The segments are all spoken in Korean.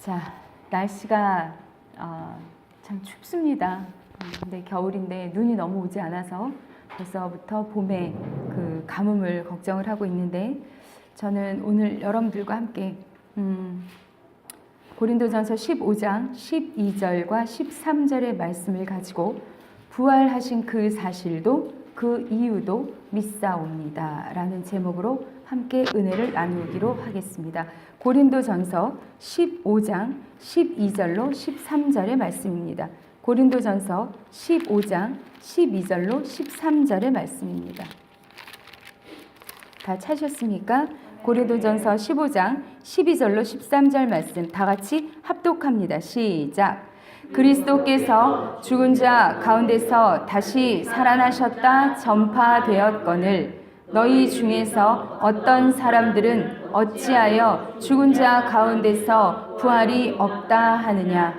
자, 날씨가 참 춥습니다. 근데 겨울인데 눈이 너무 오지 않아서 벌써부터 봄에 그 가뭄을 걱정을 하고 있는데, 저는 오늘 여러분들과 함께 고린도전서 15장 12절과 13절의 말씀을 가지고 부활하신 그 사실도 그 이유도 믿사옵니다 라는 제목으로 함께 은혜를 나누기로 하겠습니다. 고린도전서 15장 12절로 13절의 말씀입니다. 고린도전서 15장 12절로 13절의 말씀입니다. 다 찾으셨습니까? 고린도전서 15장 12절로 13절 말씀 다 같이 합독합니다. 시작. 그리스도께서 죽은 자 가운데서 다시 살아나셨다 전파되었거늘 너희 중에서 어떤 사람들은 어찌하여 죽은 자 가운데서 부활이 없다 하느냐.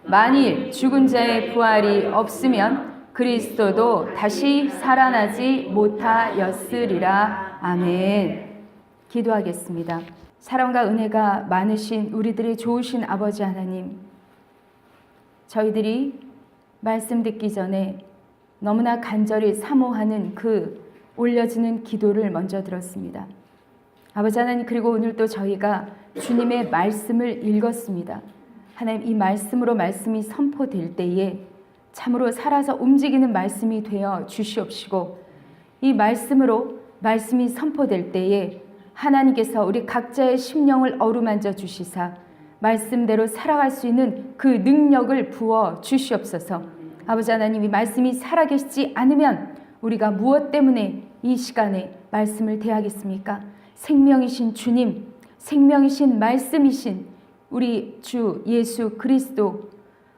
만일 죽은 자의 부활이 없으면 그리스도도 다시 살아나지 못하였으리라. 아멘. 기도하겠습니다. 사랑과 은혜가 많으신 우리들의 좋으신 아버지 하나님, 저희들이 말씀 듣기 전에 너무나 간절히 사모하는 그 올려지는 기도를 먼저 들었습니다. 아버지 하나님, 그리고 오늘 또 저희가 주님의 말씀을 읽었습니다. 하나님, 이 말씀으로 말씀이 선포될 때에 참으로 살아서 움직이는 말씀이 되어 주시옵시고, 이 말씀으로 말씀이 선포될 때에 하나님께서 우리 각자의 심령을 어루만져 주시사 말씀대로 살아갈 수 있는 그 능력을 부어 주시옵소서. 아버지 하나님, 이 말씀이 살아계시지 않으면 우리가 무엇 때문에 이 시간에 말씀을 대하겠습니까? 생명이신 주님, 생명이신 말씀이신 우리 주 예수 그리스도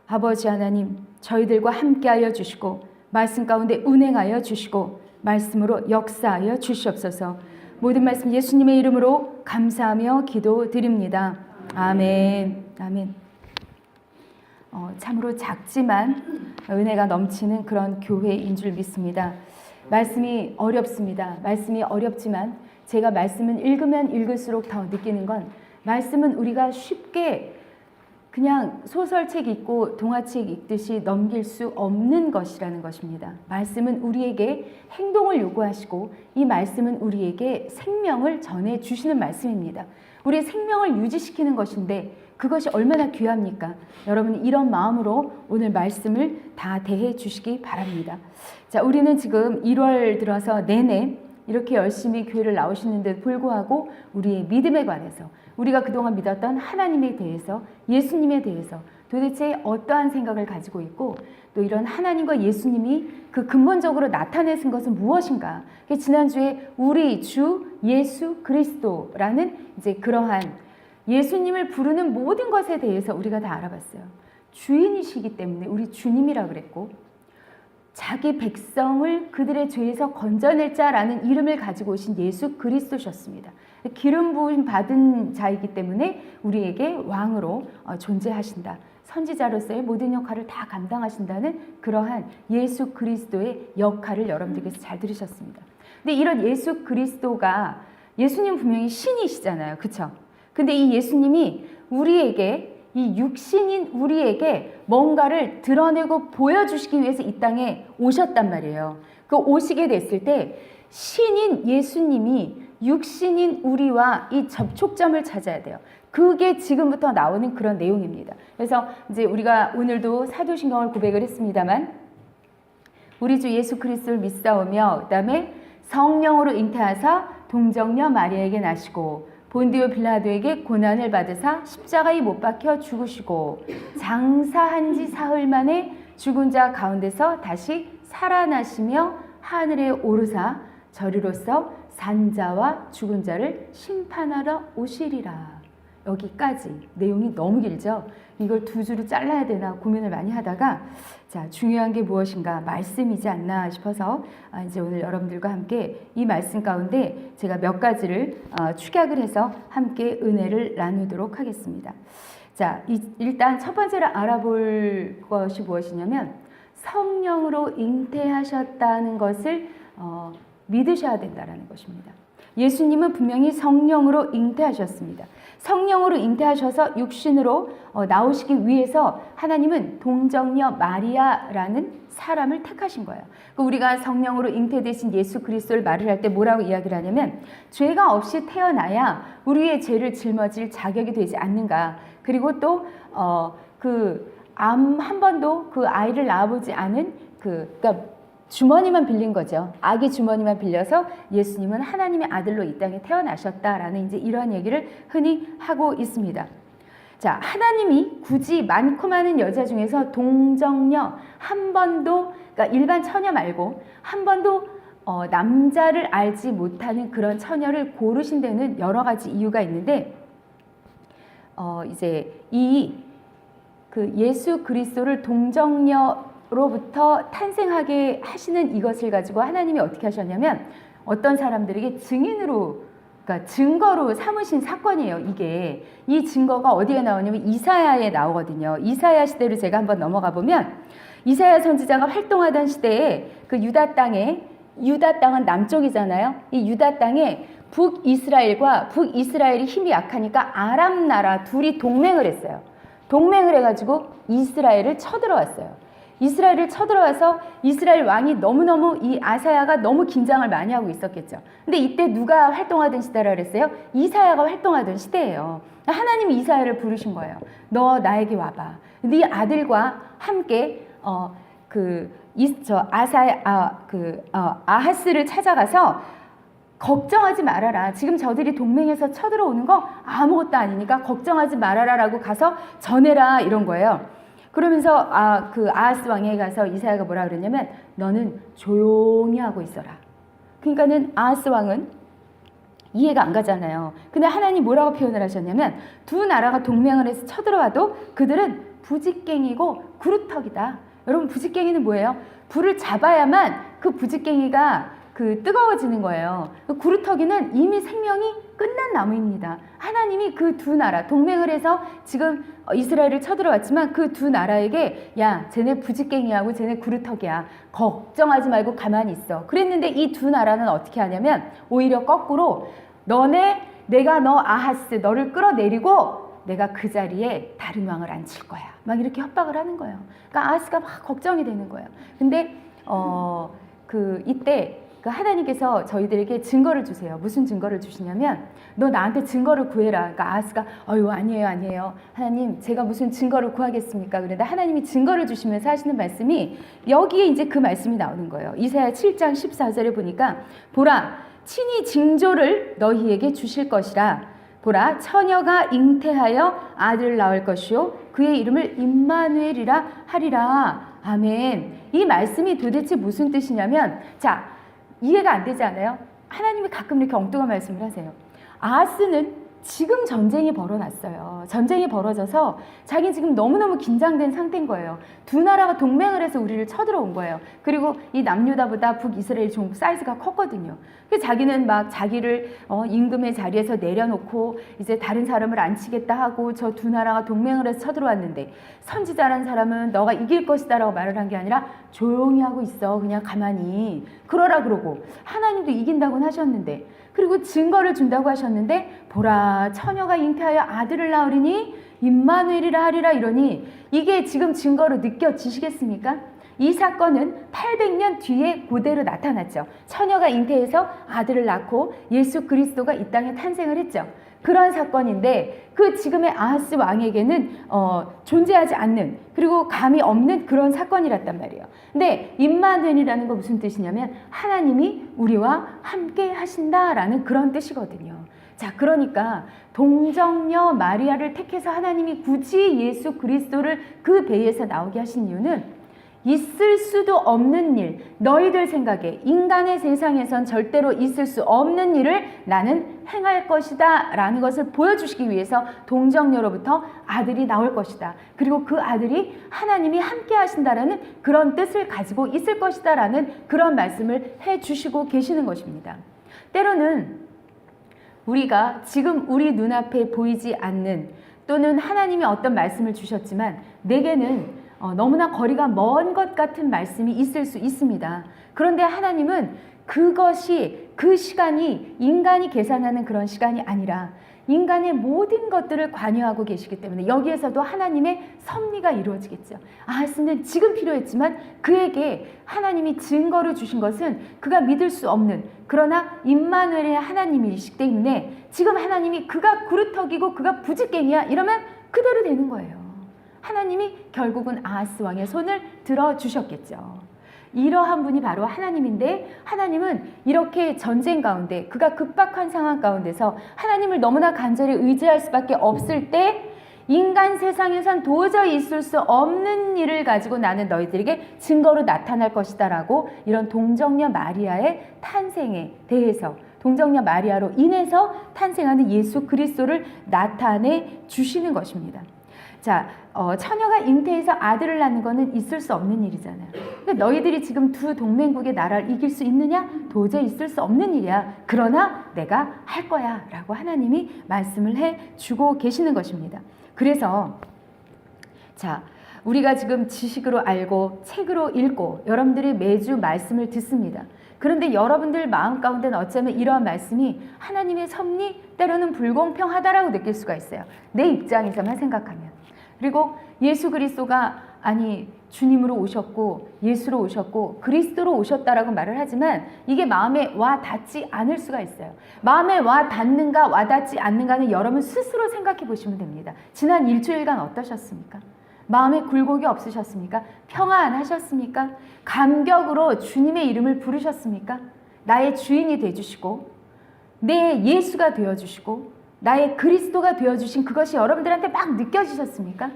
아버지 하나님, 저희들과 함께하여 주시고 말씀 가운데 운행하여 주시고 말씀으로 역사하여 주시옵소서. 모든 말씀 예수님의 이름으로 감사하며 기도드립니다. 아멘. 아멘. 참으로 작지만 은혜가 넘치는 그런 교회인 줄 믿습니다. 말씀이 어렵습니다. 말씀이 어렵지만 제가 말씀은 읽으면 읽을수록 더 느끼는 건, 말씀은 우리가 쉽게 그냥 소설책 읽고 동화책 읽듯이 넘길 수 없는 것이라는 것입니다. 말씀은 우리에게 행동을 요구하시고 이 말씀은 우리에게 생명을 전해주시는 말씀입니다. 우리의 생명을 유지시키는 것인데 그것이 얼마나 귀합니까? 여러분, 이런 마음으로 오늘 말씀을 다 대해 주시기 바랍니다. 자, 우리는 지금 1월 들어서 내내 이렇게 열심히 교회를 나오시는데도 불구하고 우리의 믿음에 관해서, 우리가 그동안 믿었던 하나님에 대해서, 예수님에 대해서 도대체 어떠한 생각을 가지고 있고, 또 이런 하나님과 예수님이 그 근본적으로 나타내신 것은 무엇인가? 지난주에 우리 주 예수 그리스도라는 이제 그러한 예수님을 부르는 모든 것에 대해서 우리가 다 알아봤어요. 주인이시기 때문에 우리 주님이라 그랬고, 자기 백성을 그들의 죄에서 건져낼 자라는 이름을 가지고 오신 예수 그리스도셨습니다. 기름 부음 받은 자이기 때문에 우리에게 왕으로 존재하신다. 선지자로서의 모든 역할을 다 감당하신다는 그러한 예수 그리스도의 역할을 여러분들께서 잘 들으셨습니다. 근데 이런 예수 그리스도가, 예수님 분명히 신이시잖아요. 그렇죠? 근데 이 예수님이 우리에게, 이 육신인 우리에게 뭔가를 드러내고 보여주시기 위해서 이 땅에 오셨단 말이에요. 그 오시게 됐을 때 신인 예수님이 육신인 우리와 이 접촉점을 찾아야 돼요. 그게 지금부터 나오는 그런 내용입니다. 그래서 이제 우리가 오늘도 사도신경을 고백을 했습니다만, 우리 주 예수 그리스도를 믿사오며, 그 다음에 성령으로 잉태하사 동정녀 마리아에게 나시고 본디오 빌라도에게 고난을 받으사 십자가에 못 박혀 죽으시고 장사한 지 사흘 만에 죽은 자 가운데서 다시 살아나시며 하늘에 오르사 저리로서 산자와 죽은 자를 심판하러 오시리라. 여기까지 내용이 너무 길죠. 이걸 두 줄로 잘라야 되나 고민을 많이 하다가, 자, 중요한 게 무엇인가, 말씀이지 않나 싶어서 이제 오늘 여러분들과 함께 이 말씀 가운데 제가 몇 가지를 축약을 해서 함께 은혜를 나누도록 하겠습니다. 자, 일단 첫 번째로 알아볼 것이 무엇이냐면, 성령으로 잉태하셨다는 것을 믿으셔야 된다라는 것입니다. 예수님은 분명히 성령으로 잉태하셨습니다. 성령으로 잉태하셔서 육신으로 나오시기 위해서 하나님은 동정녀 마리아라는 사람을 택하신 거예요. 우리가 성령으로 잉태되신 예수 그리스도를 말을 할 때 뭐라고 이야기를 하냐면 죄가 없이 태어나야 우리의 죄를 짊어질 자격이 되지 않는가. 그리고 또 암 한 번도 그 아이를 낳아보지 않은 그러니까 주머니만 빌린 거죠. 아기 주머니만 빌려서 예수님은 하나님의 아들로 이 땅에 태어나셨다라는 이제 이러한 얘기를 흔히 하고 있습니다. 자, 하나님이 굳이 많고 많은 여자 중에서 동정녀 한 번도, 그러니까 일반 처녀 말고 한 번도 남자를 알지 못하는 그런 처녀를 고르신 데는 여러 가지 이유가 있는데, 이제 그 예수 그리스도를 동정녀로부터 탄생하게 하시는 이것을 가지고 하나님이 어떻게 하셨냐면 어떤 사람들에게 증인으로, 그러니까 증거로 삼으신 사건이에요. 이게 이 증거가 어디에 나오냐면 이사야에 나오거든요. 이사야 시대로 제가 한번 넘어가 보면 이사야 선지자가 활동하던 시대에 그 유다 땅은 남쪽이잖아요. 이 유다 땅에 북이스라엘이 힘이 약하니까 아람 나라 둘이 동맹을 했어요. 동맹을 해가지고 이스라엘을 쳐들어왔어요. 이스라엘을 쳐들어와서 이스라엘 왕이 너무너무 이 아사야가 너무 긴장을 많이 하고 있었겠죠. 근데 이때 누가 활동하던 시대라 그랬어요? 이사야가 활동하던 시대예요. 하나님이 이사야를 부르신 거예요. 너 나에게 와봐. 네 아들과 함께 아하스를 찾아가서 걱정하지 말아라. 지금 저들이 동맹해서 쳐들어오는 거 아무것도 아니니까 걱정하지 말아라 라고 가서 전해라 이런 거예요. 그러면서 그 아하스 왕에게 가서 이사야가 뭐라 그랬냐면 너는 조용히 하고 있어라. 그러니까는 아하스 왕은 이해가 안 가잖아요. 근데 하나님 뭐라고 표현을 하셨냐면 두 나라가 동맹을 해서 쳐들어와도 그들은 부직갱이고 구루터기다. 여러분 부직갱이는 뭐예요? 불을 잡아야만 그 부직갱이가 뜨거워지는 거예요. 구루터기는 이미 생명이 끝난 나무입니다. 하나님이 그 두 나라 동맹을 해서 지금 이스라엘을 쳐들어왔지만 그 두 나라에게 야 쟤네 부직갱이하고 쟤네 구루터기야. 걱정하지 말고 가만히 있어. 그랬는데 이 두 나라는 어떻게 하냐면 오히려 거꾸로 내가 너 아하스 너를 끌어내리고 내가 그 자리에 다른 왕을 앉힐 거야. 막 이렇게 협박을 하는 거예요. 그러니까 아하스가 막 걱정이 되는 거예요. 근데 이때 하나님께서 저희들에게 증거를 주세요. 무슨 증거를 주시냐면 너 나한테 증거를 구해라. 그러니까 아하스가 아니에요. 하나님 제가 무슨 증거를 구하겠습니까? 그런데 하나님이 증거를 주시면서 하시는 말씀이 여기에 이제 그 말씀이 나오는 거예요. 이사야 7장 14절에 보니까 보라 친히 징조를 너희에게 주실 것이라. 보라 처녀가 잉태하여 아들을 낳을 것이요 그의 이름을 임마누엘이라 하리라. 아멘. 이 말씀이 도대체 무슨 뜻이냐면 자 이해가 안 되지 않아요? 하나님이 가끔 이렇게 엉뚱한 말씀을 하세요. 아하스는 지금 전쟁이 벌어났어요. 전쟁이 벌어져서 자기 지금 너무너무 긴장된 상태인 거예요. 두 나라가 동맹을 해서 우리를 쳐들어온 거예요. 그리고 이 남유다보다 북이스라엘이 좀 사이즈가 컸거든요. 그래서 자기는 막 자기를 임금의 자리에서 내려놓고 이제 다른 사람을 앉히겠다 하고 저 두 나라가 동맹을 해서 쳐들어왔는데 선지자라는 사람은 너가 이길 것이다 라고 말을 한 게 아니라 조용히 하고 있어. 그냥 가만히 그러라 그러고 하나님도 이긴다고는 하셨는데 그리고 증거를 준다고 하셨는데 보라 처녀가 잉태하여 아들을 낳으리니 임마누엘이라 하리라 이러니 이게 지금 증거로 느껴지시겠습니까? 이 사건은 800년 뒤에 그대로 나타났죠. 처녀가 잉태해서 아들을 낳고 예수 그리스도가 이 땅에 탄생을 했죠. 그런 사건인데 그 지금의 아하스 왕에게는 존재하지 않는 그리고 감이 없는 그런 사건이랐단 말이에요. 근데 임마누엘이라는 건 무슨 뜻이냐면 하나님이 우리와 함께 하신다라는 그런 뜻이거든요. 자, 그러니까 동정녀 마리아를 택해서 하나님이 굳이 예수 그리스도를 그 배에서 나오게 하신 이유는 있을 수도 없는 일, 너희들 생각에 인간의 세상에선 절대로 있을 수 없는 일을 나는 행할 것이다 라는 것을 보여주시기 위해서 동정녀로부터 아들이 나올 것이다. 그리고 그 아들이 하나님이 함께 하신다라는 그런 뜻을 가지고 있을 것이다 라는 그런 말씀을 해주시고 계시는 것입니다. 때로는 우리가 지금 우리 눈앞에 보이지 않는 또는 하나님이 어떤 말씀을 주셨지만 내게는 너무나 거리가 먼 것 같은 말씀이 있을 수 있습니다. 그런데 하나님은 그것이 그 시간이 인간이 계산하는 그런 시간이 아니라 인간의 모든 것들을 관여하고 계시기 때문에 여기에서도 하나님의 섭리가 이루어지겠죠. 아하스는 지금 필요했지만 그에게 하나님이 증거를 주신 것은 그가 믿을 수 없는, 그러나 임마누엘의 하나님이시기 때문에 지금 하나님이 그가 구루터기고 그가 부지깽이야 이러면 그대로 되는 거예요. 하나님이 결국은 아하스 왕의 손을 들어주셨겠죠. 이러한 분이 바로 하나님인데, 하나님은 이렇게 전쟁 가운데 그가 급박한 상황 가운데서 하나님을 너무나 간절히 의지할 수밖에 없을 때 인간 세상에선 도저히 있을 수 없는 일을 가지고 나는 너희들에게 증거로 나타날 것이다 라고, 이런 동정녀 마리아의 탄생에 대해서, 동정녀 마리아로 인해서 탄생하는 예수 그리스도를 나타내 주시는 것입니다. 자, 처녀가 잉태해서 아들을 낳는 것은 있을 수 없는 일이잖아요. 그러니까 너희들이 지금 두 동맹국의 나라를 이길 수 있느냐? 도저히 있을 수 없는 일이야. 그러나 내가 할 거야 라고 하나님이 말씀을 해주고 계시는 것입니다. 그래서 자, 우리가 지금 지식으로 알고 책으로 읽고 여러분들이 매주 말씀을 듣습니다. 그런데 여러분들 마음 가운데는 어쩌면 이러한 말씀이 하나님의 섭리, 때로는 불공평하다라고 느낄 수가 있어요. 내 입장에서만 생각하면. 그리고 예수 그리스도가 주님으로 오셨고 예수로 오셨고 그리스도로 오셨다라고 말을 하지만 이게 마음에 와 닿지 않을 수가 있어요. 마음에 와 닿는가 와 닿지 않는가는 여러분 스스로 생각해 보시면 됩니다. 지난 일주일간 어떠셨습니까? 마음에 굴곡이 없으셨습니까? 평안하셨습니까? 감격으로 주님의 이름을 부르셨습니까? 나의 주인이 되어주시고 내 예수가 되어주시고 나의 그리스도가 되어주신 그것이 여러분들한테 막 느껴지셨습니까?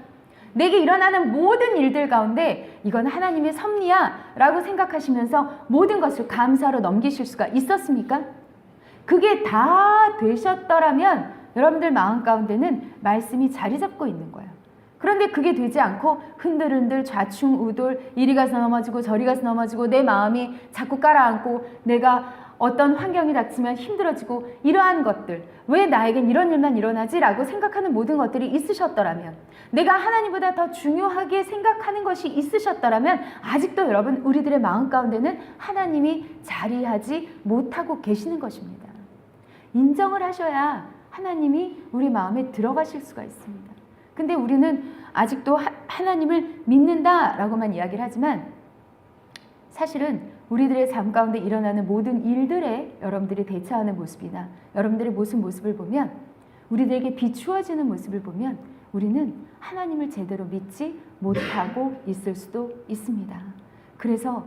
내게 일어나는 모든 일들 가운데 이건 하나님의 섭리야 라고 생각하시면서 모든 것을 감사로 넘기실 수가 있었습니까? 그게 다 되셨더라면 여러분들 마음 가운데는 말씀이 자리 잡고 있는 거예요. 그런데 그게 되지 않고 흔들흔들 좌충우돌 이리 가서 넘어지고 저리 가서 넘어지고 내 마음이 자꾸 깔아앉고 내가 어떤 환경이 닥치면 힘들어지고 이러한 것들, 왜 나에겐 이런 일만 일어나지? 라고 생각하는 모든 것들이 있으셨더라면, 내가 하나님보다 더 중요하게 생각하는 것이 있으셨더라면 아직도 여러분 우리들의 마음 가운데는 하나님이 자리하지 못하고 계시는 것입니다. 인정을 하셔야 하나님이 우리 마음에 들어가실 수가 있습니다. 근데 우리는 아직도 하나님을 믿는다라고만 이야기를 하지만 사실은 우리들의 삶 가운데 일어나는 모든 일들에 여러분들이 대처하는 모습이나 여러분들의 모습을 보면, 우리들에게 비추어지는 모습을 보면 우리는 하나님을 제대로 믿지 못하고 있을 수도 있습니다. 그래서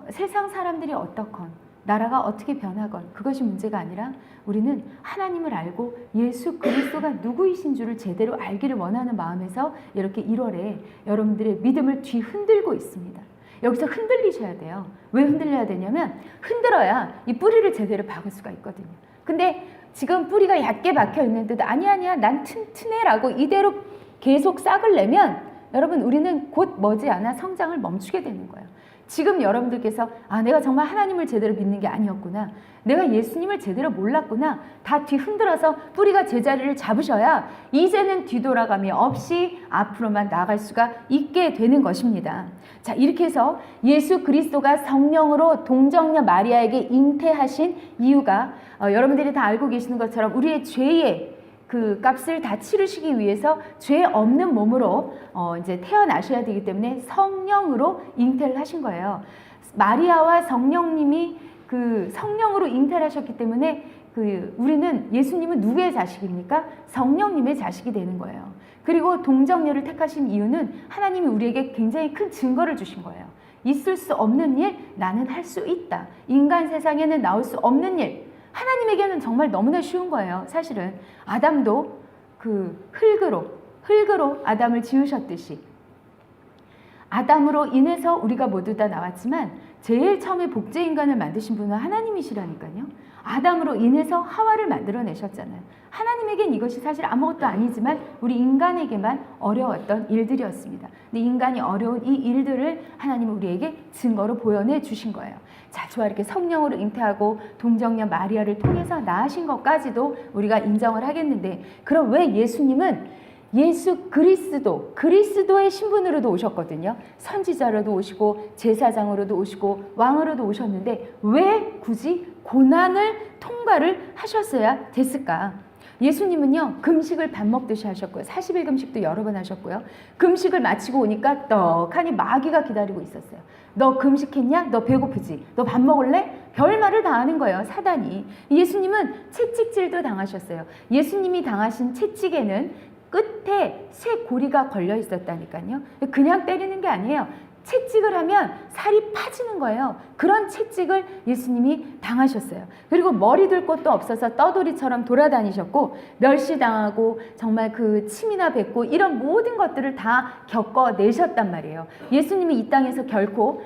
세상 사람들이 어떻건 나라가 어떻게 변하건 그것이 문제가 아니라 우리는 하나님을 알고 예수 그리스도가 누구이신 줄을 제대로 알기를 원하는 마음에서 이렇게 1월에 여러분들의 믿음을 뒤흔들고 있습니다. 여기서 흔들리셔야 돼요. 왜 흔들려야 되냐면 흔들어야 이 뿌리를 제대로 박을 수가 있거든요. 근데 지금 뿌리가 얕게 박혀 있는데도 아니야 난 튼튼해 라고 이대로 계속 싹을 내면 여러분 우리는 곧 머지않아 성장을 멈추게 되는 거예요. 지금 여러분들께서 내가 정말 하나님을 제대로 믿는 게 아니었구나, 내가 예수님을 제대로 몰랐구나, 다 뒤흔들어서 뿌리가 제자리를 잡으셔야 이제는 뒤돌아감이 없이 앞으로만 나아갈 수가 있게 되는 것입니다. 자, 이렇게 해서 예수 그리스도가 성령으로 동정녀 마리아에게 잉태하신 이유가 여러분들이 다 알고 계시는 것처럼 우리의 죄의 그 값을 다 치르시기 위해서 죄 없는 몸으로 이제 태어나셔야 되기 때문에 성령으로 잉태를 하신 거예요. 마리아와 성령님이 그 성령으로 잉태를 하셨기 때문에 우리는 예수님은 누구의 자식입니까? 성령님의 자식이 되는 거예요. 그리고 동정녀를 택하신 이유는 하나님이 우리에게 굉장히 큰 증거를 주신 거예요. 있을 수 없는 일 나는 할 수 있다. 인간 세상에는 나올 수 없는 일, 하나님에게는 정말 너무나 쉬운 거예요. 사실은 아담도 그 흙으로 아담을 지으셨듯이 아담으로 인해서 우리가 모두 다 나왔지만 제일 처음에 복제 인간을 만드신 분은 하나님이시라니까요. 아담으로 인해서 하와를 만들어내셨잖아요. 하나님에겐 이것이 사실 아무것도 아니지만 우리 인간에게만 어려웠던 일들이었습니다. 근데 인간이 어려운 이 일들을 하나님은 우리에게 증거로 보여내 주신 거예요. 자, 좋아, 이렇게 성령으로 잉태하고 동정녀 마리아를 통해서 낳으신 것까지도 우리가 인정을 하겠는데, 그럼 왜 예수님은 예수 그리스도의 신분으로도 오셨거든요. 선지자로도 오시고 제사장으로도 오시고 왕으로도 오셨는데 왜 굳이 고난을 통과를 하셨어야 됐을까? 예수님은요, 금식을 밥 먹듯이 하셨고요. 40일 금식도 여러 번 하셨고요. 금식을 마치고 오니까 떡하니 마귀가 기다리고 있었어요. 너 금식했냐? 너 배고프지? 너 밥 먹을래? 별말을 다 하는 거예요, 사단이. 예수님은 채찍질도 당하셨어요. 예수님이 당하신 채찍에는 끝에 새 고리가 걸려 있었다니까요. 그냥 때리는 게 아니에요. 채찍을 하면 살이 파지는 거예요. 그런 채찍을 예수님이 당하셨어요. 그리고 머리 둘 곳도 없어서 떠돌이처럼 돌아다니셨고 멸시당하고 정말 그 침이나 뱉고 이런 모든 것들을 다 겪어내셨단 말이에요. 예수님이 이 땅에서 결코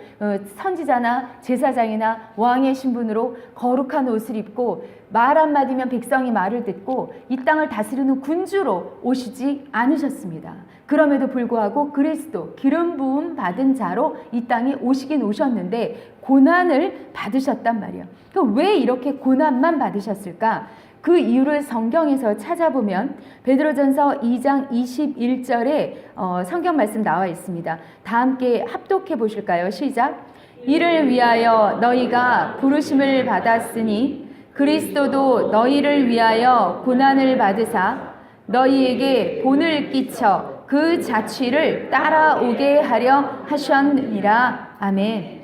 선지자나 제사장이나 왕의 신분으로 거룩한 옷을 입고 말 한마디면 백성이 말을 듣고 이 땅을 다스리는 군주로 오시지 않으셨습니다. 그럼에도 불구하고 그리스도 기름 부음 받은 자로 이 땅에 오시긴 오셨는데 고난을 받으셨단 말이에요. 그럼 왜 이렇게 고난만 받으셨을까? 그 이유를 성경에서 찾아보면 베드로전서 2장 21절에 성경 말씀 나와 있습니다. 다 함께 합독해 보실까요? 시작. 이를 위하여 너희가 부르심을 받았으니 그리스도도 너희를 위하여 고난을 받으사 너희에게 본을 끼쳐 그 자취를 따라오게 하려 하셨느니라. 아멘.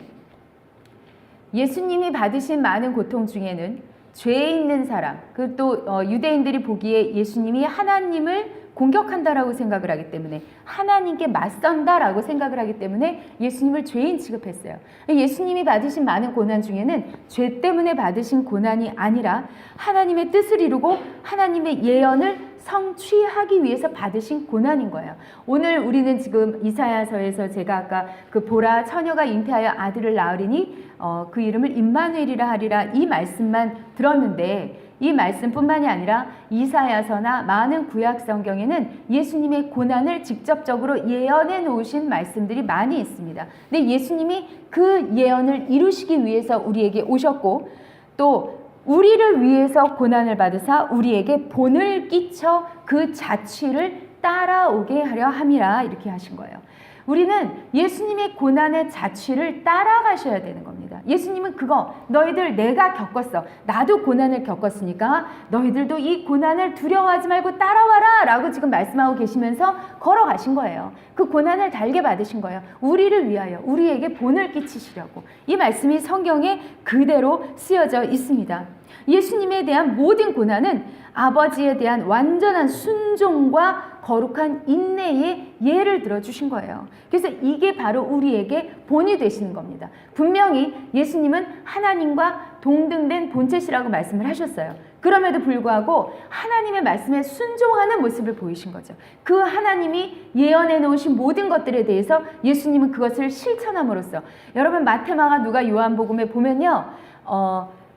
예수님이 받으신 많은 고통 중에는 죄 있는 사람, 그 또 유대인들이 보기에 예수님이 하나님을 공격한다라고 생각을 하기 때문에 하나님께 맞선다라고 생각을 하기 때문에 예수님을 죄인 취급했어요. 예수님이 받으신 많은 고난 중에는 죄 때문에 받으신 고난이 아니라 하나님의 뜻을 이루고 하나님의 예언을 성취하기 위해서 받으신 고난인 거예요. 오늘 우리는 지금 이사야서에서 제가 아까 그 보라 처녀가 잉태하여 아들을 낳으리니 그 이름을 임마누엘이라 하리라 이 말씀만 들었는데 이 말씀뿐만이 아니라 이사야서나 많은 구약 성경에는 예수님의 고난을 직접적으로 예언해 놓으신 말씀들이 많이 있습니다. 근데 예수님이 그 예언을 이루시기 위해서 우리에게 오셨고 또 우리를 위해서 고난을 받으사 우리에게 본을 끼쳐 그 자취를 따라오게 하려 함이라 이렇게 하신 거예요. 우리는 예수님의 고난의 자취를 따라가셔야 되는 겁니다. 예수님은 그거 너희들 내가 겪었어. 나도 고난을 겪었으니까 너희들도 이 고난을 두려워하지 말고 따라와라 라고 지금 말씀하고 계시면서 걸어가신 거예요. 그 고난을 달게 받으신 거예요. 우리를 위하여 우리에게 본을 끼치시려고. 이 말씀이 성경에 그대로 쓰여져 있습니다. 예수님에 대한 모든 고난은 아버지에 대한 완전한 순종과 거룩한 인내의 예를 들어주신 거예요. 그래서 이게 바로 우리에게 본이 되시는 겁니다. 분명히 예수님은 하나님과 동등된 본체시라고 말씀을 하셨어요. 그럼에도 불구하고 하나님의 말씀에 순종하는 모습을 보이신 거죠. 그 하나님이 예언해 놓으신 모든 것들에 대해서 예수님은 그것을 실천함으로써 여러분 마태마가 누가 요한복음에 보면요.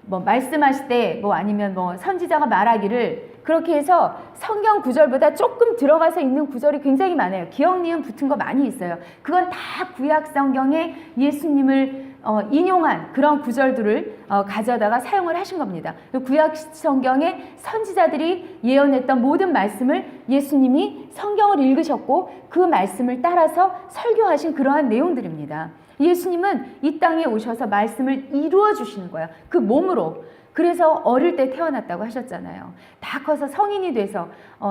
말씀하실 때 아니면 선지자가 말하기를 그렇게 해서 성경 구절보다 조금 들어가서 있는 구절이 굉장히 많아요. 기억, 니은 붙은 거 많이 있어요. 그건 다 구약 성경에 예수님을 인용한 그런 구절들을 가져다가 사용을 하신 겁니다. 구약 성경에 선지자들이 예언했던 모든 말씀을 예수님이 성경을 읽으셨고 그 말씀을 따라서 설교하신 그러한 내용들입니다. 예수님은 이 땅에 오셔서 말씀을 이루어 주시는 거예요. 그 몸으로. 그래서 어릴 때 태어났다고 하셨잖아요. 다 커서 성인이 돼서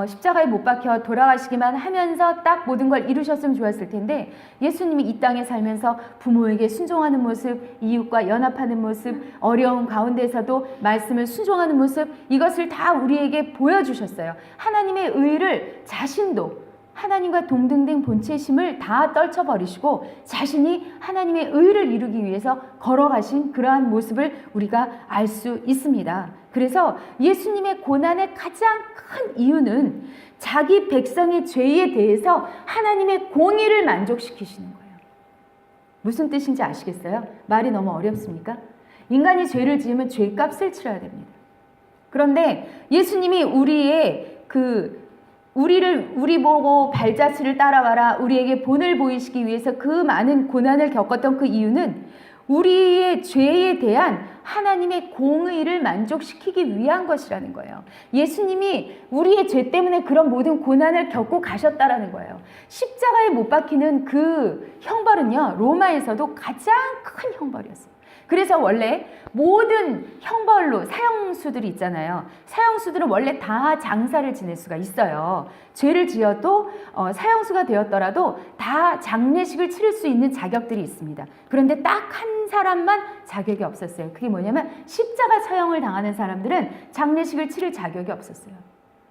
십자가에 못 박혀 돌아가시기만 하면서 딱 모든 걸 이루셨으면 좋았을 텐데 예수님이 이 땅에 살면서 부모에게 순종하는 모습, 이웃과 연합하는 모습, 어려운 가운데서도 말씀을 순종하는 모습 이것을 다 우리에게 보여주셨어요. 하나님의 의를 자신도 하나님과 동등된 본체심을 다 떨쳐버리시고 자신이 하나님의 의를 이루기 위해서 걸어가신 그러한 모습을 우리가 알 수 있습니다. 그래서 예수님의 고난의 가장 큰 이유는 자기 백성의 죄에 대해서 하나님의 공의를 만족시키시는 거예요. 무슨 뜻인지 아시겠어요? 말이 너무 어렵습니까? 인간이 죄를 지으면 죄값을 치러야 됩니다. 그런데 예수님이 우리 보고 발자취를 따라와라 우리에게 본을 보이시기 위해서 그 많은 고난을 겪었던 그 이유는 우리의 죄에 대한 하나님의 공의를 만족시키기 위한 것이라는 거예요. 예수님이 우리의 죄 때문에 그런 모든 고난을 겪고 가셨다라는 거예요. 십자가에 못 박히는 그 형벌은요, 로마에서도 가장 큰 형벌이었어요. 그래서 원래 모든 형벌로 사형수들이 있잖아요. 사형수들은 원래 다 장사를 지낼 수가 있어요. 죄를 지어도 사형수가 되었더라도 다 장례식을 치를 수 있는 자격들이 있습니다. 그런데 딱 한 사람만 자격이 없었어요. 그게 뭐냐면 십자가 처형을 당하는 사람들은 장례식을 치를 자격이 없었어요.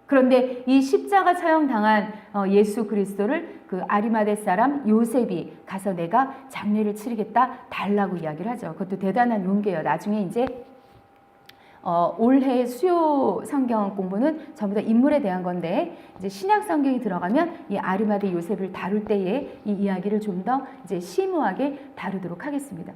그런데 이 십자가 처형 당한 예수 그리스도를 그 아리마대 사람 요셉이 가서 내가 장례를 치르겠다 달라고 이야기를 하죠. 그것도 대단한 용기예요. 나중에 이제 올해 수요 성경 공부는 전부 다 인물에 대한 건데, 이제 신약 성경이 들어가면 이 아리마대 요셉을 다룰 때에 이 이야기를 좀 더 이제 심오하게 다루도록 하겠습니다.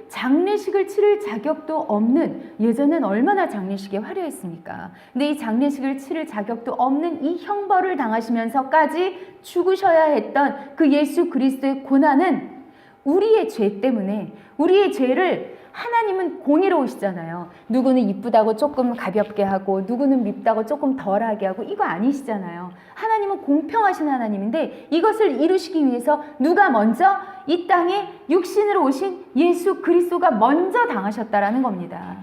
장례식을 치를 자격도 없는, 예전엔 얼마나 장례식이 화려했습니까? 근데 이 장례식을 치를 자격도 없는 이 형벌을 당하시면서까지 죽으셔야 했던 그 예수 그리스도의 고난은 우리의 죄 때문에, 우리의 죄를 하나님은 공의로우시잖아요. 누구는 이쁘다고 조금 가볍게 하고 누구는 밉다고 조금 덜하게 하고, 이거 아니시잖아요. 하나님은 공평하신 하나님인데 이것을 이루시기 위해서 누가 먼저 이 땅에 육신으로 오신 예수 그리스도가 먼저 당하셨다라는 겁니다.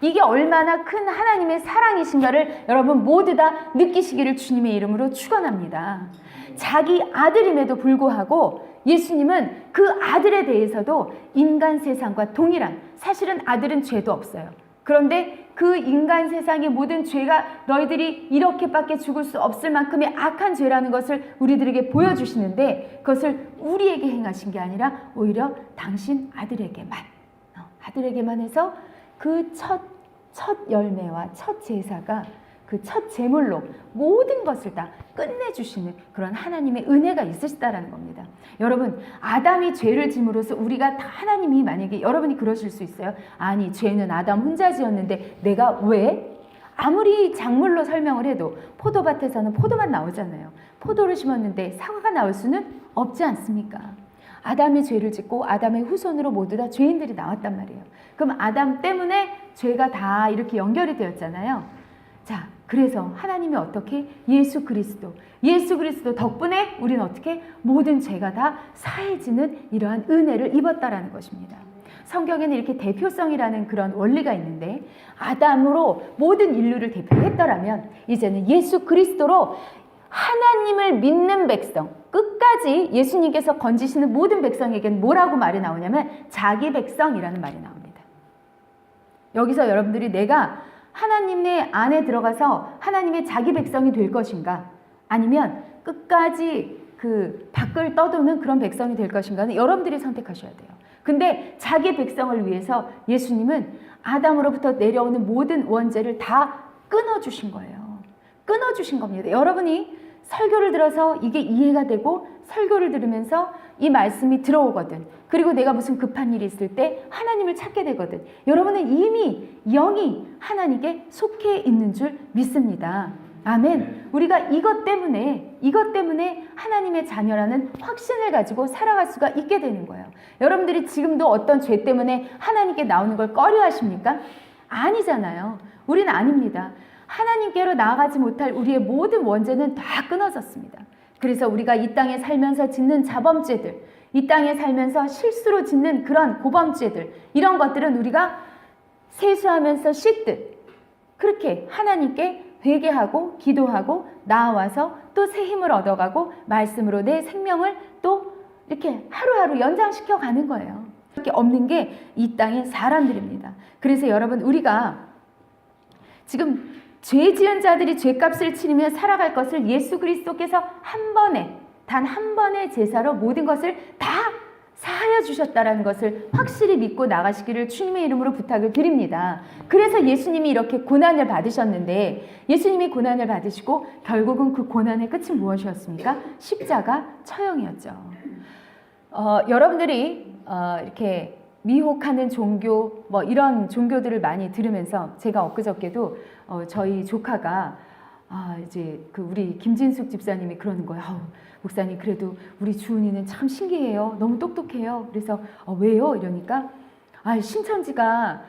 이게 얼마나 큰 하나님의 사랑이신가를 여러분 모두 다 느끼시기를 주님의 이름으로 축원합니다. 자기 아들임에도 불구하고 예수님은 그 아들에 대해서도 인간 세상과 동일한, 사실은 아들은 죄도 없어요. 그런데 그 인간 세상의 모든 죄가 너희들이 이렇게밖에 죽을 수 없을 만큼의 악한 죄라는 것을 우리들에게 보여주시는데, 그것을 우리에게 행하신 게 아니라 오히려 당신 아들에게만 해서 그 첫 열매와 첫 제사가 그 첫 제물로 모든 것을 다 끝내주시는 그런 하나님의 은혜가 있으시다라는 겁니다. 여러분, 아담이 죄를 짐으로써 우리가 다, 하나님이 만약에 여러분이 그러실 수 있어요. 아니, 죄는 아담 혼자 지었는데 내가 왜? 아무리 작물로 설명을 해도 포도밭에서는 포도만 나오잖아요. 포도를 심었는데 사과가 나올 수는 없지 않습니까? 아담이 죄를 짓고 아담의 후손으로 모두 다 죄인들이 나왔단 말이에요. 그럼 아담 때문에 죄가 다 이렇게 연결이 되었잖아요. 자, 그래서 하나님이 어떻게 예수 그리스도 덕분에 우리는 어떻게 모든 죄가 다 사해지는 이러한 은혜를 입었다라는 것입니다. 성경에는 이렇게 대표성이라는 그런 원리가 있는데, 아담으로 모든 인류를 대표했더라면 이제는 예수 그리스도로 하나님을 믿는 백성, 끝까지 예수님께서 건지시는 모든 백성에게는 뭐라고 말이 나오냐면 자기 백성이라는 말이 나옵니다. 여기서 여러분들이 내가 하나님의 안에 들어가서 하나님의 자기 백성이 될 것인가, 아니면 끝까지 그 밖을 떠도는 그런 백성이 될 것인가는 여러분들이 선택하셔야 돼요. 근데 자기 백성을 위해서 예수님은 아담으로부터 내려오는 모든 원죄를 다 끊어주신 거예요. 끊어주신 겁니다. 여러분이 설교를 들어서 이게 이해가 되고 설교를 들으면서 이 말씀이 들어오거든. 그리고 내가 무슨 급한 일이 있을 때 하나님을 찾게 되거든. 여러분은 이미 영이 하나님께 속해 있는 줄 믿습니다. 아멘. 우리가 이것 때문에 하나님의 자녀라는 확신을 가지고 살아갈 수가 있게 되는 거예요. 여러분들이 지금도 어떤 죄 때문에 하나님께 나오는 걸 꺼려 하십니까? 아니잖아요. 우리는 아닙니다. 하나님께로 나아가지 못할 우리의 모든 원죄는 다 끊어졌습니다. 그래서 우리가 이 땅에 살면서 짓는 자범죄들, 이 땅에 살면서 실수로 짓는 그런 고범죄들, 이런 것들은 우리가 세수하면서 씻듯 그렇게 하나님께 회개하고 기도하고 나아와서 또 새 힘을 얻어가고 말씀으로 내 생명을 또 이렇게 하루하루 연장시켜 가는 거예요. 이렇게 없는 게 이 땅의 사람들입니다. 그래서 여러분, 우리가 지금 죄 지은 자들이 죄값을 치르며 살아갈 것을 예수 그리스도께서 단 한 번의 제사로 모든 것을 다 사하여 주셨다라는 것을 확실히 믿고 나가시기를 주님의 이름으로 부탁을 드립니다. 그래서 예수님이 이렇게 고난을 받으셨는데, 예수님이 고난을 받으시고 결국은 그 고난의 끝이 무엇이었습니까? 십자가 처형이었죠. 여러분들이 이렇게 미혹하는 종교, 뭐 이런 종교들을 많이 들으면서 제가 엊그저께도 저희 조카가 이제 그 우리 김진숙 집사님이 그러는 거예요. 목사님, 그래도 우리 주은이는 참 신기해요. 너무 똑똑해요. 그래서 왜요? 이러니까 신천지가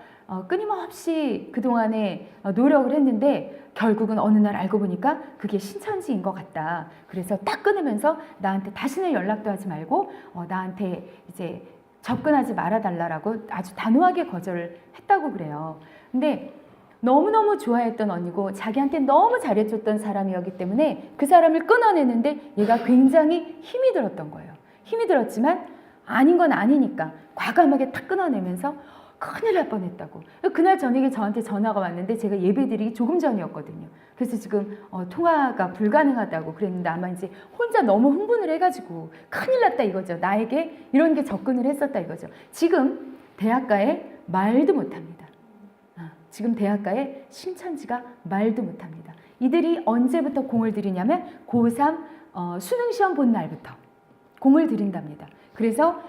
끊임없이 그동안에 노력을 했는데 결국은 어느 날 알고 보니까 그게 신천지인 것 같다. 그래서 딱 끊으면서 나한테 다시는 연락도 하지 말고 나한테 이제 접근하지 말아달라고 아주 단호하게 거절을 했다고 그래요. 근데 너무너무 좋아했던 언니고 자기한테 너무 잘해줬던 사람이었기 때문에 그 사람을 끊어내는데 얘가 굉장히 힘이 들었던 거예요. 힘이 들었지만 아닌 건 아니니까 과감하게 딱 끊어내면서 큰일 날 뻔했다고. 그날 저녁에 저한테 전화가 왔는데 제가 예배드리기 조금 전이었거든요. 그래서 지금 통화가 불가능하다고 그랬는데 아마 이제 혼자 너무 흥분을 해가지고 큰일 났다 이거죠. 나에게 이런 게 접근을 했었다 이거죠. 지금 대학가에 말도 못합니다. 지금 대학가에 신천지가 말도 못합니다. 이들이 언제부터 공을 들이냐면 고3 수능시험 본 날부터 공을 들인답니다. 그래서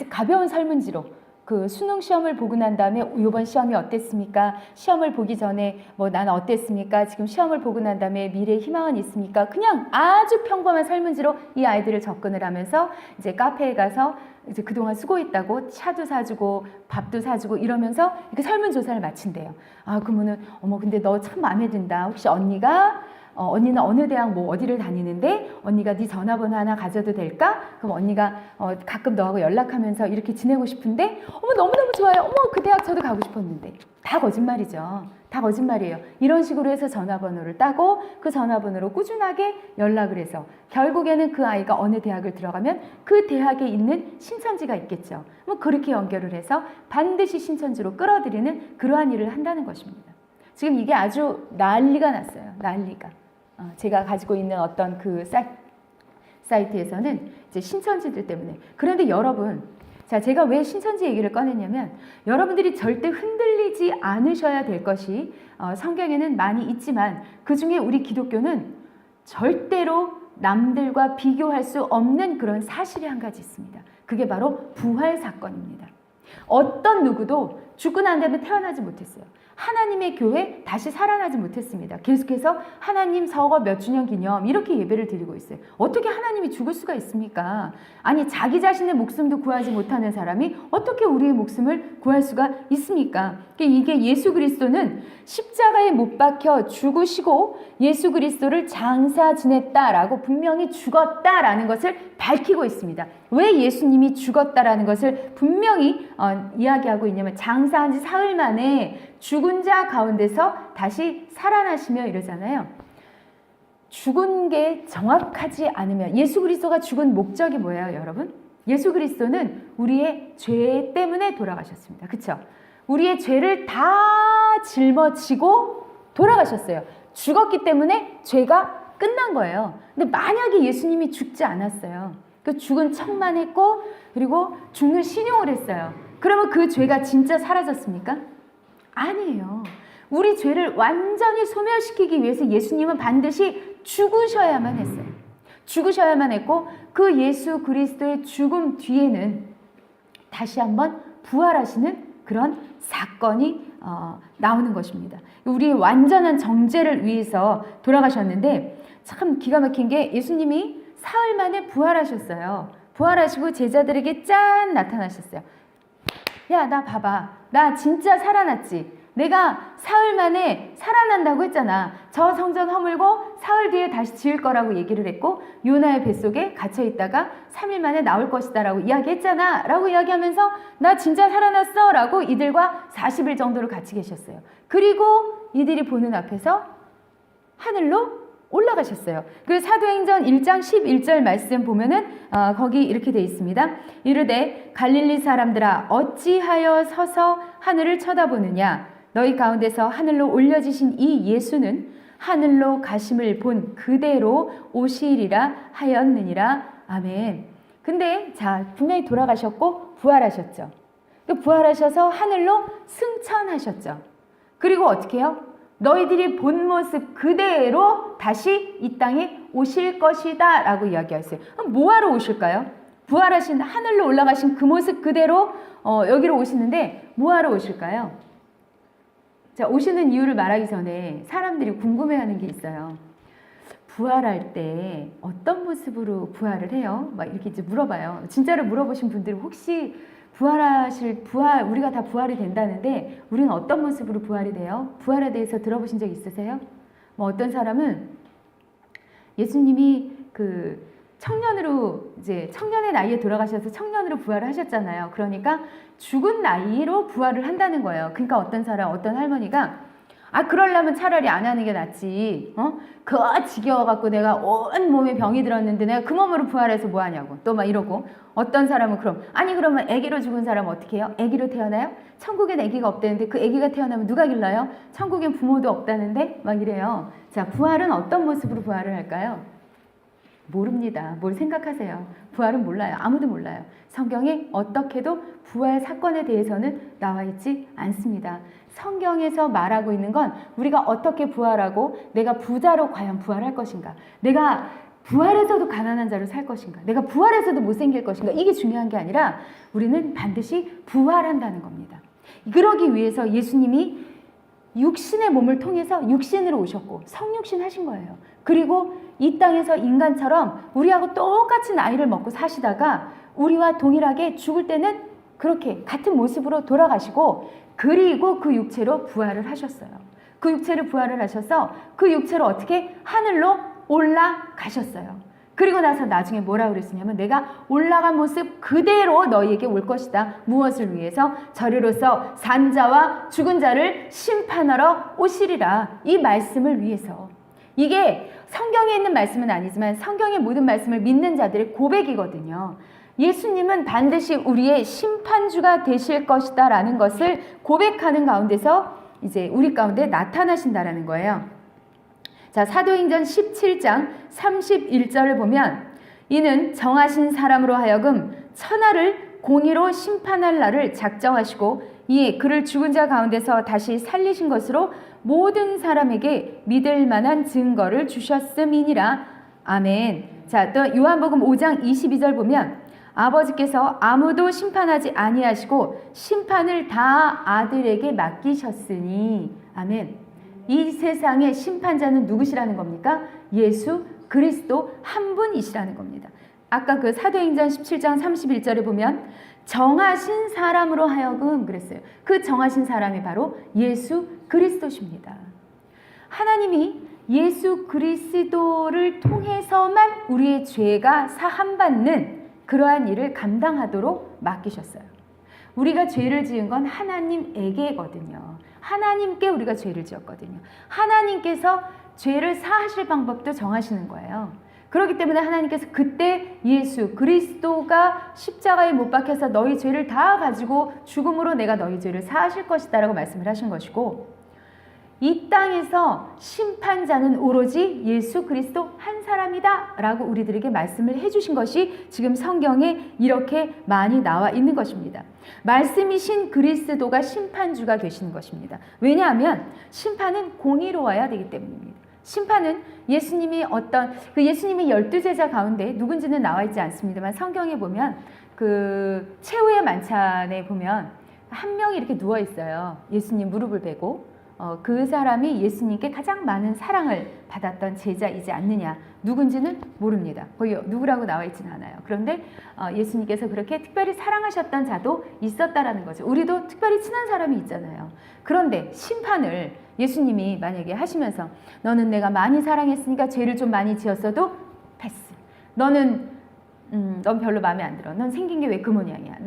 가벼운 설문지로 그 수능 시험을 보고 난 다음에 이번 시험이 어땠습니까? 시험을 보기 전에 뭐 난 어땠습니까? 지금 시험을 보고 난 다음에 미래에 희망은 있습니까? 그냥 아주 평범한 설문지로 이 아이들을 접근을 하면서 이제 카페에 가서 이제 그동안 수고했다고 차도 사주고 밥도 사주고 이러면서 이렇게 설문조사를 마친대요. 그러면은 어머 근데 너 참 마음에 든다. 혹시 언니는 어느 대학 뭐 어디를 다니는데 언니가 네 전화번호 하나 가져도 될까? 그럼 언니가 가끔 너하고 연락하면서 이렇게 지내고 싶은데 어머 너무너무 좋아요. 어머 그 대학 저도 가고 싶었는데. 다 거짓말이죠. 다 거짓말이에요. 이런 식으로 해서 전화번호를 따고 그 전화번호로 꾸준하게 연락을 해서 결국에는 그 아이가 어느 대학을 들어가면 그 대학에 있는 신천지가 있겠죠. 뭐 그렇게 연결을 해서 반드시 신천지로 끌어들이는 그러한 일을 한다는 것입니다. 지금 이게 아주 난리가 났어요. 난리가. 제가 가지고 있는 어떤 그 사이트에서는 이제 신천지들 때문에. 그런데 여러분, 자, 제가 왜 신천지 얘기를 꺼냈냐면 여러분들이 절대 흔들리지 않으셔야 될 것이 성경에는 많이 있지만 그 중에 우리 기독교는 절대로 남들과 비교할 수 없는 그런 사실이 한 가지 있습니다. 그게 바로 부활 사건입니다. 어떤 누구도 죽고 난 다음에 태어나지 못했어요. 하나님의 교회 다시 살아나지 못했습니다. 계속해서 하나님 서거 몇 주년 기념 이렇게 예배를 드리고 있어요. 어떻게 하나님이 죽을 수가 있습니까? 아니 자기 자신의 목숨도 구하지 못하는 사람이 어떻게 우리의 목숨을 구할 수가 있습니까? 이게 예수 그리스도는 십자가에 못 박혀 죽으시고 예수 그리스도를 장사 지냈다라고 분명히 죽었다라는 것을 밝히고 있습니다. 왜 예수님이 죽었다라는 것을 분명히 이야기하고 있냐면 장사한 지 사흘 만에 죽은 자 가운데서 다시 살아나시며 이러잖아요. 죽은 게 정확하지 않으면 예수 그리스도가 죽은 목적이 뭐예요, 여러분? 예수 그리스도는 우리의 죄 때문에 돌아가셨습니다. 그렇죠? 우리의 죄를 다 짊어지고 돌아가셨어요. 죽었기 때문에 죄가 끝난 거예요. 근데 만약에 예수님이 죽지 않았어요. 그 죽은 척만 했고 그리고 죽는 신용을 했어요. 그러면 그 죄가 진짜 사라졌습니까? 아니에요. 우리 죄를 완전히 소멸시키기 위해서 예수님은 반드시 죽으셔야만 했어요. 죽으셔야만 했고 그 예수 그리스도의 죽음 뒤에는 다시 한번 부활하시는 그런 사건이 나오는 것입니다. 우리의 완전한 정죄를 위해서 돌아가셨는데 참 기가 막힌 게 예수님이 사흘 만에 부활하셨어요. 부활하시고 제자들에게 짠 나타나셨어요. 야, 나 봐봐. 나 진짜 살아났지. 내가 사흘 만에 살아난다고 했잖아. 저 성전 허물고 사흘 뒤에 다시 지을 거라고 얘기를 했고 요나의 뱃속에 갇혀 있다가 3일 만에 나올 것이다 라고 이야기했잖아 라고 이야기하면서 나 진짜 살아났어 라고 이들과 40일 정도를 같이 계셨어요. 그리고 이들이 보는 앞에서 하늘로 올라가셨어요. 그 사도행전 1장 11절 말씀 보면은 거기 이렇게 되어 있습니다. 이르되 갈릴리 사람들아 어찌하여 서서 하늘을 쳐다보느냐 너희 가운데서 하늘로 올려지신 이 예수는 하늘로 가심을 본 그대로 오시리라 하였느니라. 아멘. 근데 자 분명히 돌아가셨고 부활하셨죠. 부활하셔서 하늘로 승천하셨죠. 그리고 어떻게 해요? 너희들이 본 모습 그대로 다시 이 땅에 오실 것이다 라고 이야기하세요. 그럼 뭐하러 오실까요? 부활하신 하늘로 올라가신 그 모습 그대로 여기로 오시는데 뭐하러 오실까요? 자, 오시는 이유를 말하기 전에 사람들이 궁금해하는 게 있어요. 부활할 때 어떤 모습으로 부활을 해요? 막 이렇게 이제 물어봐요. 진짜로 물어보신 분들이 혹시 우리가 다 부활이 된다는데 우리는 어떤 모습으로 부활이 돼요? 부활에 대해서 들어보신 적 있으세요? 뭐 어떤 사람은 예수님이 그 청년으로 이제 청년의 나이에 돌아가셔서 청년으로 부활을 하셨잖아요. 그러니까 죽은 나이로 부활을 한다는 거예요. 그러니까 어떤 할머니가 그러려면 차라리 안 하는 게 낫지. 그거 지겨워갖고 내가 온 몸에 병이 들었는데 내가 그 몸으로 부활해서 뭐 하냐고. 또 막 이러고. 어떤 사람은 그러면 아기로 죽은 사람은 어떻게 해요? 아기로 태어나요? 천국엔 아기가 없다는데 그 아기가 태어나면 누가 길러요? 천국엔 부모도 없다는데? 막 이래요. 자, 부활은 어떤 모습으로 부활을 할까요? 모릅니다. 뭘 생각하세요? 부활은 몰라요. 아무도 몰라요. 성경에 어떻게도 부활 사건에 대해서는 나와 있지 않습니다. 성경에서 말하고 있는 건 우리가 어떻게 부활하고 내가 부자로 과연 부활할 것인가, 내가 부활해서도 가난한 자로 살 것인가, 내가 부활해서도 못생길 것인가, 이게 중요한 게 아니라 우리는 반드시 부활한다는 겁니다. 그러기 위해서 예수님이 육신의 몸을 통해서 육신으로 오셨고 성육신 하신 거예요. 그리고 이 땅에서 인간처럼 우리하고 똑같이 나이를 먹고 사시다가 우리와 동일하게 죽을 때는 그렇게 같은 모습으로 돌아가시고, 그리고 그 육체로 부활을 하셨어요. 그 육체를 부활을 하셔서 그 육체로 어떻게 하늘로 올라가셨어요. 그리고 나서 나중에 뭐라 그랬으냐면 내가 올라간 모습 그대로 너희에게 올 것이다. 무엇을 위해서? 저리로서 산 자와 죽은 자를 심판하러 오시리라. 이 말씀을 위해서. 이게 성경에 있는 말씀은 아니지만 성경의 모든 말씀을 믿는 자들의 고백이거든요. 예수님은 반드시 우리의 심판주가 되실 것이다 라는 것을 고백하는 가운데서 이제 우리 가운데 나타나신다라는 거예요. 자, 사도행전 17장 31절을 보면 이는 정하신 사람으로 하여금 천하를 공의로 심판할 날을 작정하시고 이에 그를 죽은 자 가운데서 다시 살리신 것으로 모든 사람에게 믿을 만한 증거를 주셨음이니라. 아멘. 자, 또 요한복음 5장 22절 보면 아버지께서 아무도 심판하지 아니하시고 심판을 다 아들에게 맡기셨으니. 아멘. 이 세상의 심판자는 누구시라는 겁니까? 예수 그리스도 한 분이시라는 겁니다. 아까 그 사도행전 17장 31절에 보면 정하신 사람으로 하여금 그랬어요. 그 정하신 사람이 바로 예수 그리스도십니다. 하나님이 예수 그리스도를 통해서만 우리의 죄가 사함받는 그러한 일을 감당하도록 맡기셨어요. 우리가 죄를 지은 건 하나님에게거든요. 하나님께 우리가 죄를 지었거든요. 하나님께서 죄를 사하실 방법도 정하시는 거예요. 그렇기 때문에 하나님께서 그때 예수 그리스도가 십자가에 못 박혀서 너희 죄를 다 가지고 죽음으로 내가 너희 죄를 사하실 것이다 라고 말씀을 하신 것이고, 이 땅에서 심판자는 오로지 예수 그리스도 한 사람이다 라고 우리들에게 말씀을 해주신 것이 지금 성경에 이렇게 많이 나와 있는 것입니다. 말씀이신 그리스도가 심판주가 되시는 것입니다. 왜냐하면 심판은 공의로워야 되기 때문입니다. 심판은 예수님이 예수님이 12제자 가운데 누군지는 나와 있지 않습니다만 성경에 보면 그 최후의 만찬에 보면 한 명이 이렇게 누워 있어요. 예수님 무릎을 베고 그 사람이 예수님께 가장 많은 사랑을 받았던 제자이지 않느냐. 누군지는 모릅니다. 거기 누구라고 나와 있지는 않아요. 그런데 예수님께서 그렇게 특별히 사랑하셨던 자도 있었다라는 거죠. 우리도 특별히 친한 사람이 있잖아요. 그런데 심판을 예수님이 만약에 하시면서 너는 내가 많이 사랑했으니까 죄를 좀 많이 지었어도 패스. 넌 별로 마음에 안 들어. 넌 생긴 게 왜 그 모양이야.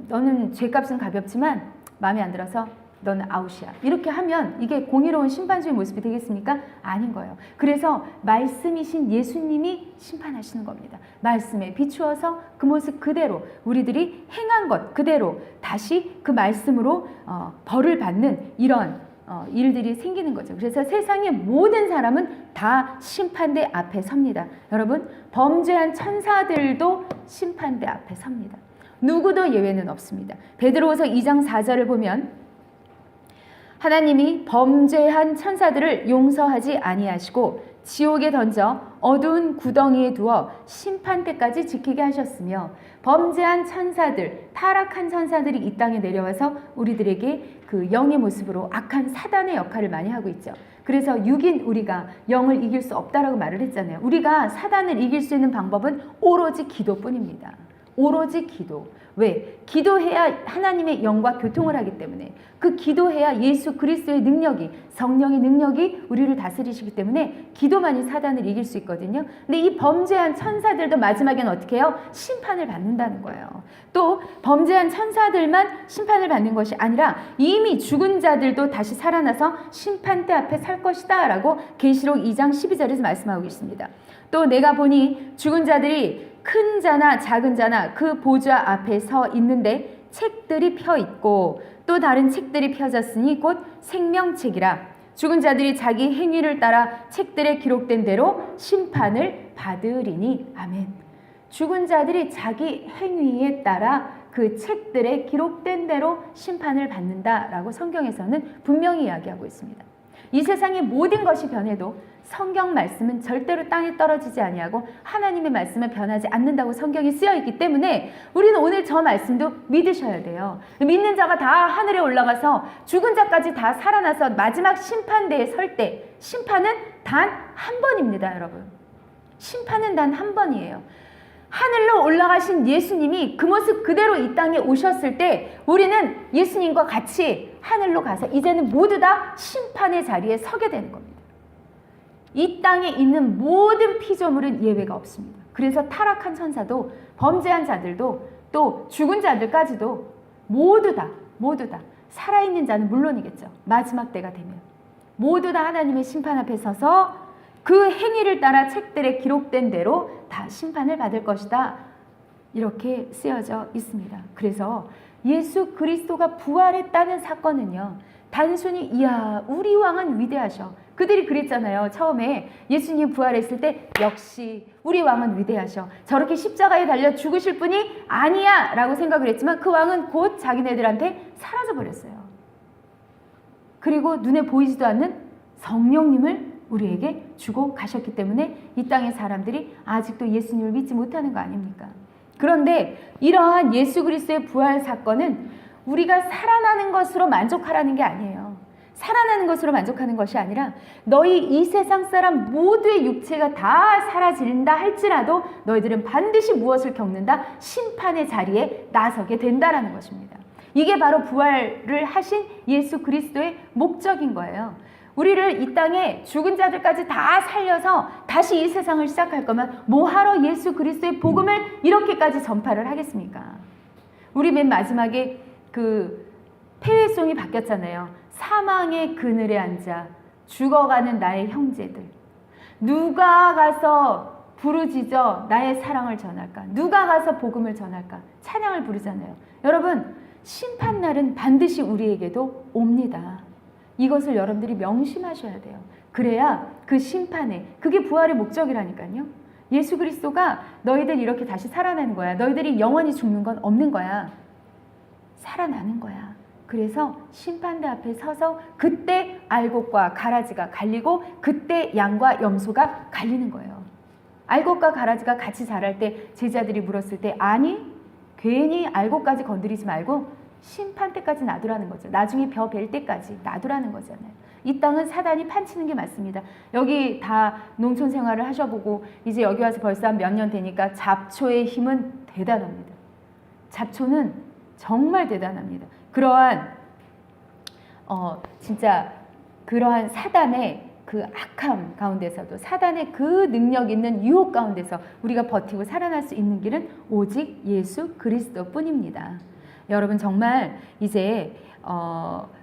너는 죄값은 가볍지만 마음에 안 들어서 너는 아웃이야. 이렇게 하면 이게 공의로운 심판주의 모습이 되겠습니까? 아닌 거예요. 그래서 말씀이신 예수님이 심판하시는 겁니다. 말씀에 비추어서 그 모습 그대로 우리들이 행한 것 그대로 다시 그 말씀으로 벌을 받는 이런 일들이 생기는 거죠. 그래서 세상의 모든 사람은 다 심판대 앞에 섭니다. 여러분, 범죄한 천사들도 심판대 앞에 섭니다. 누구도 예외는 없습니다. 베드로후서 2장 4절을 보면 하나님이 범죄한 천사들을 용서하지 아니하시고 지옥에 던져 어두운 구덩이에 두어 심판 때까지 지키게 하셨으며 범죄한 천사들, 타락한 천사들이 이 땅에 내려와서 우리들에게 그 영의 모습으로 악한 사단의 역할을 많이 하고 있죠. 그래서 육인 우리가 영을 이길 수 없다라고 말을 했잖아요. 우리가 사단을 이길 수 있는 방법은 오로지 기도뿐입니다. 오로지 기도. 왜? 기도해야 하나님의 영과 교통을 하기 때문에, 그 기도해야 예수 그리스도의 능력이, 성령의 능력이 우리를 다스리시기 때문에 기도만이 사단을 이길 수 있거든요. 근데 이 범죄한 천사들도 마지막에는 어떻게 해요? 심판을 받는다는 거예요. 또 범죄한 천사들만 심판을 받는 것이 아니라 이미 죽은 자들도 다시 살아나서 심판대 앞에 살 것이다 라고 계시록 2장 12절에서 말씀하고 있습니다. 또 내가 보니 죽은 자들이 큰 자나 작은 자나 그 보좌 앞에 서 있는데 책들이 펴 있고 또 다른 책들이 펴졌으니 곧 생명책이라. 죽은 자들이 자기 행위를 따라 책들에 기록된 대로 심판을 받으리니. 아멘. 죽은 자들이 자기 행위에 따라 그 책들에 기록된 대로 심판을 받는다라고 성경에서는 분명히 이야기하고 있습니다. 이 세상의 모든 것이 변해도 성경 말씀은 절대로 땅에 떨어지지 아니하고 하나님의 말씀은 변하지 않는다고 성경이 쓰여 있기 때문에 우리는 오늘 저 말씀도 믿으셔야 돼요. 믿는 자가 다 하늘에 올라가서 죽은 자까지 다 살아나서 마지막 심판대에 설 때 심판은 단 한 번입니다, 여러분. 심판은 단 한 번이에요. 하늘로 올라가신 예수님이 그 모습 그대로 이 땅에 오셨을 때 우리는 예수님과 같이 하늘로 가서 이제는 모두 다 심판의 자리에 서게 되는 겁니다. 이 땅에 있는 모든 피조물은 예외가 없습니다. 그래서 타락한 천사도 범죄한 자들도 또 죽은 자들까지도 모두 다 살아있는 자는 물론이겠죠. 마지막 때가 되면 모두 다 하나님의 심판 앞에 서서 그 행위를 따라 책들에 기록된 대로 다 심판을 받을 것이다. 이렇게 쓰여져 있습니다. 그래서 예수 그리스도가 부활했다는 사건은요, 단순히 이야 우리 왕은 위대하셔. 그들이 그랬잖아요. 처음에 예수님 부활했을 때 역시 우리 왕은 위대하셔. 저렇게 십자가에 달려 죽으실 분이 아니야 라고 생각을 했지만 그 왕은 곧 자기네들한테 사라져버렸어요. 그리고 눈에 보이지도 않는 성령님을 우리에게 주고 가셨기 때문에 이 땅의 사람들이 아직도 예수님을 믿지 못하는 거 아닙니까? 그런데 이러한 예수 그리스도의 부활 사건은 우리가 살아나는 것으로 만족하라는 게 아니에요. 살아나는 것으로 만족하는 것이 아니라 너희 이 세상 사람 모두의 육체가 다 사라진다 할지라도 너희들은 반드시 무엇을 겪는다? 심판의 자리에 나서게 된다라는 것입니다. 이게 바로 부활을 하신 예수 그리스도의 목적인 거예요. 우리를 이 땅에 죽은 자들까지 다 살려서 다시 이 세상을 시작할 거면 뭐하러 예수 그리스도의 복음을 이렇게까지 전파를 하겠습니까? 우리 맨 마지막에 그 폐회송이 바뀌었잖아요. 사망의 그늘에 앉아 죽어가는 나의 형제들, 누가 가서 부르짖어 나의 사랑을 전할까? 누가 가서 복음을 전할까? 찬양을 부르잖아요. 여러분, 심판날은 반드시 우리에게도 옵니다. 이것을 여러분들이 명심하셔야 돼요. 그래야 그 심판에, 그게 부활의 목적이라니까요. 예수 그리스도가 너희들 이렇게 다시 살아나는 거야. 너희들이 영원히 죽는 건 없는 거야. 살아나는 거야. 그래서 심판대 앞에 서서 그때 알곡과 가라지가 갈리고 그때 양과 염소가 갈리는 거예요. 알곡과 가라지가 같이 자랄 때 제자들이 물었을 때 아니, 괜히 알곡까지 건드리지 말고 심판 때까지 놔두라는 거죠. 나중에 벼 벨 때까지 놔두라는 거잖아요. 이 땅은 사단이 판치는 게 맞습니다. 여기 다 농촌 생활을 하셔보고 이제 여기 와서 벌써 한 몇 년 되니까 잡초의 힘은 대단합니다. 잡초는 정말 대단합니다. 그러한 진짜 그러한 사단의 그 악함 가운데서도 사단의 그 능력 있는 유혹 가운데서 우리가 버티고 살아날 수 있는 길은 오직 예수 그리스도 뿐입니다. 여러분 정말 이제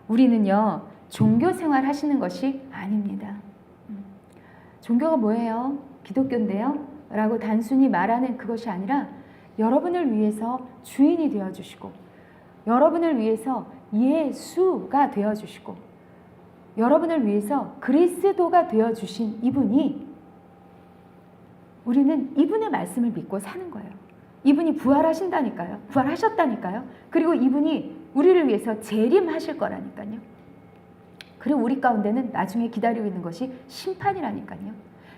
우리는요 종교 생활 하시는 것이 아닙니다. 종교가 뭐예요? 기독교인데요? 라고 단순히 말하는 그것이 아니라 여러분을 위해서 주인이 되어주시고 여러분을 위해서 예수가 되어주시고 여러분을 위해서 그리스도가 되어주신 이분이 우리는 이분의 말씀을 믿고 사는 거예요. 이분이 부활하신다니까요. 부활하셨다니까요. 그리고 이분이 우리를 위해서 재림하실 거라니까요. 그리고 우리 가운데는 나중에 기다리고 있는 것이 심판이라니까요.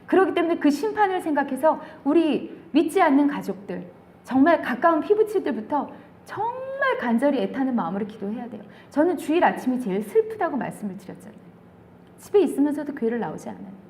그렇기 때문에 그 심판을 생각해서 우리 믿지 않는 가족들, 정말 가까운 피부치들부터 정말 간절히 애타는 마음으로 기도해야 돼요. 저는 주일 아침이 제일 슬프다고 말씀을 드렸잖아요. 집에 있으면서도 교회를 나오지 않아요.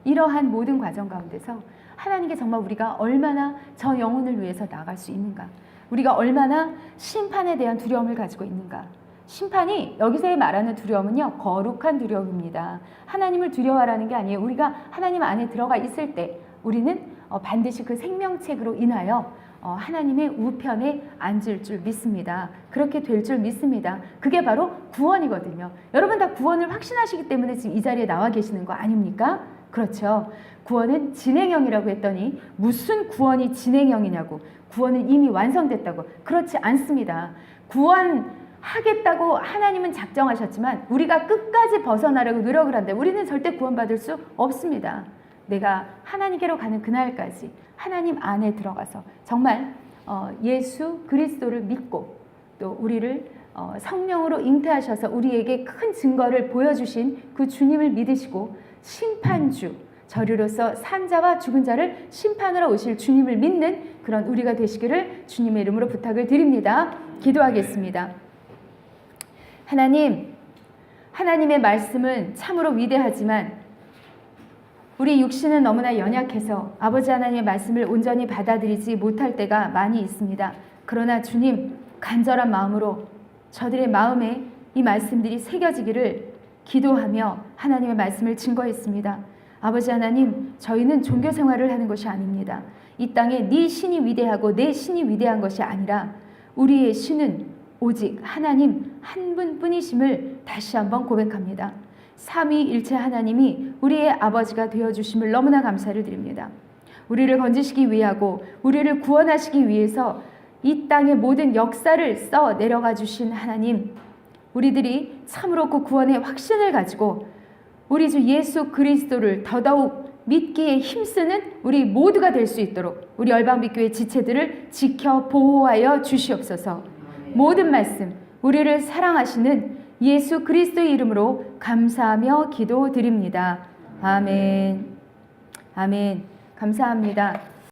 이러한 모든 과정 가운데서 하나님께 정말 우리가 얼마나 저 영혼을 위해서 나아갈 수 있는가, 우리가 얼마나 심판에 대한 두려움을 가지고 있는가. 심판이 여기서의 말하는 두려움은요, 거룩한 두려움입니다. 하나님을 두려워하라는 게 아니에요. 우리가 하나님 안에 들어가 있을 때 우리는 반드시 그 생명책으로 인하여 하나님의 우편에 앉을 줄 믿습니다. 그렇게 될 줄 믿습니다. 그게 바로 구원이거든요. 여러분 다 구원을 확신하시기 때문에 지금 이 자리에 나와 계시는 거 아닙니까? 그렇죠. 구원은 진행형이라고 했더니 무슨 구원이 진행형이냐고. 구원은 이미 완성됐다고. 그렇지 않습니다. 구원하겠다고 하나님은 작정하셨지만 우리가 끝까지 벗어나려고 노력을 한다. 우리는 절대 구원받을 수 없습니다. 내가 하나님께로 가는 그날까지 하나님 안에 들어가서 정말 예수 그리스도를 믿고 또 우리를 성령으로 잉태하셔서 우리에게 큰 증거를 보여주신 그 주님을 믿으시고 심판주, 저리로서 산 자와 죽은 자를 심판하러 오실 주님을 믿는 그런 우리가 되시기를 주님의 이름으로 부탁을 드립니다. 기도하겠습니다. 하나님, 하나님의 말씀은 참으로 위대하지만 우리 육신은 너무나 연약해서 아버지 하나님의 말씀을 온전히 받아들이지 못할 때가 많이 있습니다. 그러나 주님, 간절한 마음으로 저들의 마음에 이 말씀들이 새겨지기를 기도하며 하나님의 말씀을 증거했습니다. 아버지 하나님, 저희는 종교 생활을 하는 것이 아닙니다. 이 땅에 네 신이 위대하고 내 신이 위대한 것이 아니라 우리의 신은 오직 하나님 한 분뿐이심을 다시 한번 고백합니다. 삼위일체 하나님이 우리의 아버지가 되어주심을 너무나 감사를 드립니다. 우리를 건지시기 위하고 우리를 구원하시기 위해서 이 땅의 모든 역사를 써 내려가 주신 하나님, 우리들이 참으로 그 구원의 확신을 가지고 우리 주 예수 그리스도를 더더욱 믿기에 힘쓰는 우리 모두가 될 수 있도록 우리 열방빛교회 지체들을 지켜 보호하여 주시옵소서. 모든 말씀, 우리를 사랑하시는 예수 그리스도의 이름으로 감사하며 기도드립니다. 아멘. 아멘. 감사합니다.